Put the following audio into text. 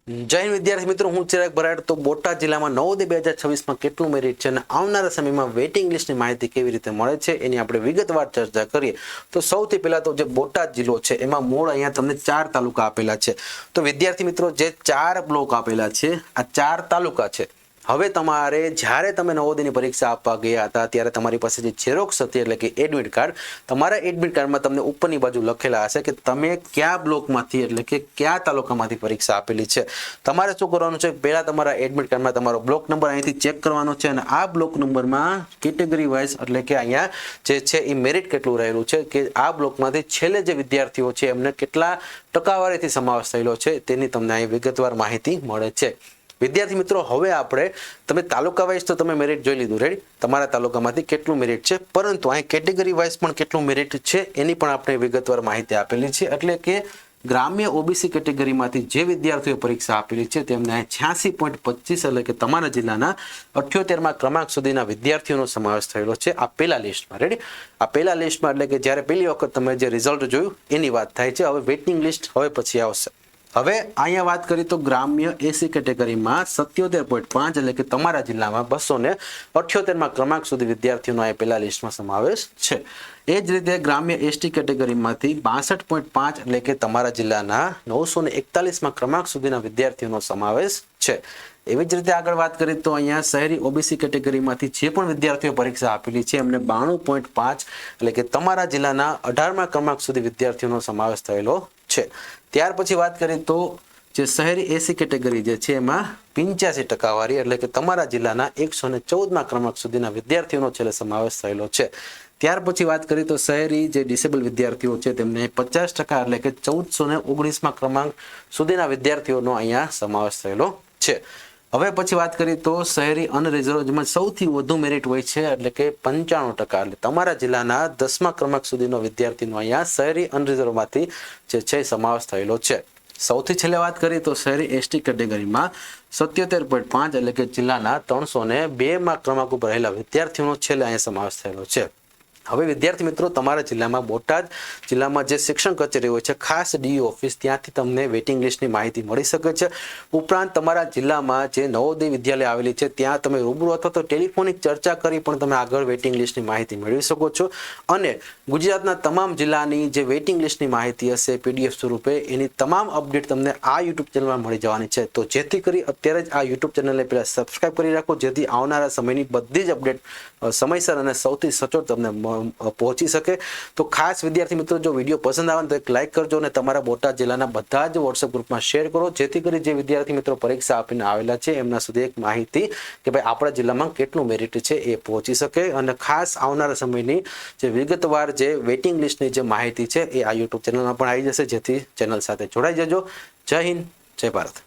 જય હિન્દ વિદ્યાર્થી મિત્રો, હું ચિરાગ બરાડ. તો બોટાદ જિલ્લામાં નવોદય 2026માં કેટલું મેરિટ છે અને આવનારા સમયમાં વેઇટિંગ લિસ્ટની માહિતી કેવી રીતે મળે છે એની આપણે વિગતવાર ચર્ચા કરીએ. તો સૌથી પહેલા તો જે બોટાદ જિલ્લો છે એમાં મૂળ અહીંયા તમને 4 તાલુકા આપેલા છે. તો વિદ્યાર્થી મિત્રો, જે 4 બ્લોક આપેલા છે, આ 4 તાલુકા છે. હવે તમારે જ્યારે તમે નવોદયની પરીક્ષા આપવા ગયા હતા ત્યારે તમારી પાસે જે ઝેરોક્સ હતી, એટલે કે એડમિટ કાર્ડ, તમારા એડમિટ કાર્ડમાં તમને ઉપરની બાજુ લખેલા હશે કે તમે કયા બ્લોકમાંથી, એટલે કે કયા તાલુકામાંથી પરીક્ષા આપેલી છે. તમારે શું કરવાનું છે, પહેલા તમારા એડમિટ કાર્ડમાં તમારો બ્લોક નંબર અહીંથી ચેક કરવાનો છે અને આ બ્લોક નંબરમાં કેટેગરી વાઇઝ, એટલે કે અહીંયા જે છે એ મેરિટ કેટલું રહેલું છે, કે આ બ્લોકમાંથી છેલ્લે જે વિદ્યાર્થીઓ છે એમને કેટલા ટકાવારીથી સમાવેશ થયેલો છે તેની તમને અહીં વિગતવાર માહિતી મળે છે. વિદ્યાર્થી મિત્રો, હવે આપણે તમે તાલુકા વાઇઝ તો તમે મેરિટ જોઈ લીધું, રેડી, તમારા તાલુકામાંથી કેટલું મેરિટ છે, પરંતુ અહીં કેટેગરી વાઇઝ પણ કેટલું મેરિટ છે એની પણ આપણે વિગતવાર માહિતી આપેલી છે. એટલે કે ગ્રામ્ય ઓબીસી કેટેગરીમાંથી જે વિદ્યાર્થીઓ પરીક્ષા આપેલી છે તેમને 86.25, એટલે કે તમારા જિલ્લાના 78માં ક્રમાંક સુધીના વિદ્યાર્થીઓનો સમાવેશ થયેલો છે આ પહેલા લિસ્ટમાં. રેડી, આ પહેલા લિસ્ટમાં, એટલે કે જ્યારે પહેલી વખત તમે જે રિઝલ્ટ જોયું એની વાત થાય છે. હવે વેઇટિંગ લિસ્ટ હવે પછી આવશે. હવે અહીંયા વાત કરીએ તો ગ્રામ્ય એસી કેટેગરીમાં 77.5, એટલે કે તમારા જિલ્લામાં 278માં ક્રમાંક સુધી વિદ્યાર્થીઓનો આ પહેલા લિસ્ટમાં સમાવેશ છે. એ જ રીતે ગ્રામ્ય એસટી કેટેગરીમાંથી 62.5, એટલે કે તમારા જિલ્લાના 941માં ક્રમાંક સુધીના વિદ્યાર્થીઓનો સમાવેશ છે. એવી જ રીતે આગળ વાત કરીએ તો અહીંયા શહેરી ઓબીસી કેટેગરીમાંથી જે પણ વિદ્યાર્થીઓ પરીક્ષા આપેલી છે એમને 92.5, એટલે કે તમારા જિલ્લાના 18મા ક્રમાંક સુધી વિદ્યાર્થીઓનો સમાવેશ થયેલો છે. ત્યાર પછી વાત કરીએ તો જે શહેરી એસી કેટેગરી જે છે એમાં 85% એટલે કે તમારા જિલ્લાના 114મા ક્રમાંક સુધીના વિદ્યાર્થીઓનો છેલ્લે સમાવેશ થયેલો છે. ત્યાર પછી વાત કરીએ તો શહેરી જે ડિસેબલ વિદ્યાર્થીઓ છે તેમને 50%, એટલે કે 1419મા ક્રમાંક સુધીના વિદ્યાર્થીઓનો અહીંયા સમાવેશ થયેલો છે. હવે પછી વાત કરીએ તો શહેરી અનરિઝર્વ, જેમાં સૌથી વધુ મેરિટ હોય છે, એટલે કે 95%, એટલે તમારા જિલ્લાના 10મા ક્રમાંક સુધીનો વિદ્યાર્થીનો અહીંયા શહેરી અનરિઝર્વમાંથી જે છે સમાવેશ થયેલો છે. સૌથી છેલ્લે વાત કરીએ તો શહેરી એસટી કેટેગરીમાં 77.5, એટલે કે જિલ્લાના 302મા ક્રમાંક ઉપર રહેલા વિદ્યાર્થીઓનો છેલ્લે અહીંયા સમાવેશ થયેલો છે. હવે વિદ્યાર્થી મિત્રો, તમારા જિલ્લામાં બોટાદ જિલ્લામાં જે શિક્ષણ કચેરી હોય છે, ખાસ ડીઈ ઓફિસ, ત્યાંથી તમને વેઇટિંગ લિસ્ટની માહિતી મળી શકે છે. ઉપરાંત તમારા જિલ્લામાં જે નવોદય વિદ્યાલય આવેલી છે ત્યાં તમે રૂબરૂ અથવા તો ટેલિફોનિક ચર્ચા કરી પણ તમે આગળ વેઇટિંગ લિસ્ટની માહિતી મેળવી શકો છો. અને ગુજરાતના તમામ જિલ્લાની જે વેઇટિંગ લિસ્ટની માહિતી હશે પીડીએફ સ્વરૂપે, એની તમામ અપડેટ તમને આ યુટ્યુબ ચેનલમાં મળી જવાની છે. તો જેથી કરી અત્યારે જ આ યુટ્યુબ ચેનલને પહેલાં સબસ્ક્રાઈબ કરી રાખો, જેથી આવનારા સમયની બધી જ અપડેટ સમયસર અને સૌથી સચોટ તમને પહોંચી શકે. તો ખાસ વિદ્યાર્થી મિત્રો, જો વિડીયો પસંદ આવે તો એક લાઇક કરજો અને તમારા બોટાદ જિલ્લાના બધા જ વોટ્સએપ ગ્રુપમાં શેર કરો, જેથી કરી જે વિદ્યાર્થી મિત્રો પરીક્ષા આપીને આવેલા છે એમના સુધી એક માહિતી કે ભાઈ આપણા જિલ્લામાં કેટલું મેરિટ છે એ પહોંચી શકે. અને ખાસ આવનારા સમયની જે વિગતવાર જે વેઇટિંગ લિસ્ટની જે માહિતી છે એ આ યુટ્યુબ ચેનલમાં પણ આવી જશે, જેથી ચેનલ સાથે જોડાઈ જજો. જય હિન્દ, જય ભારત.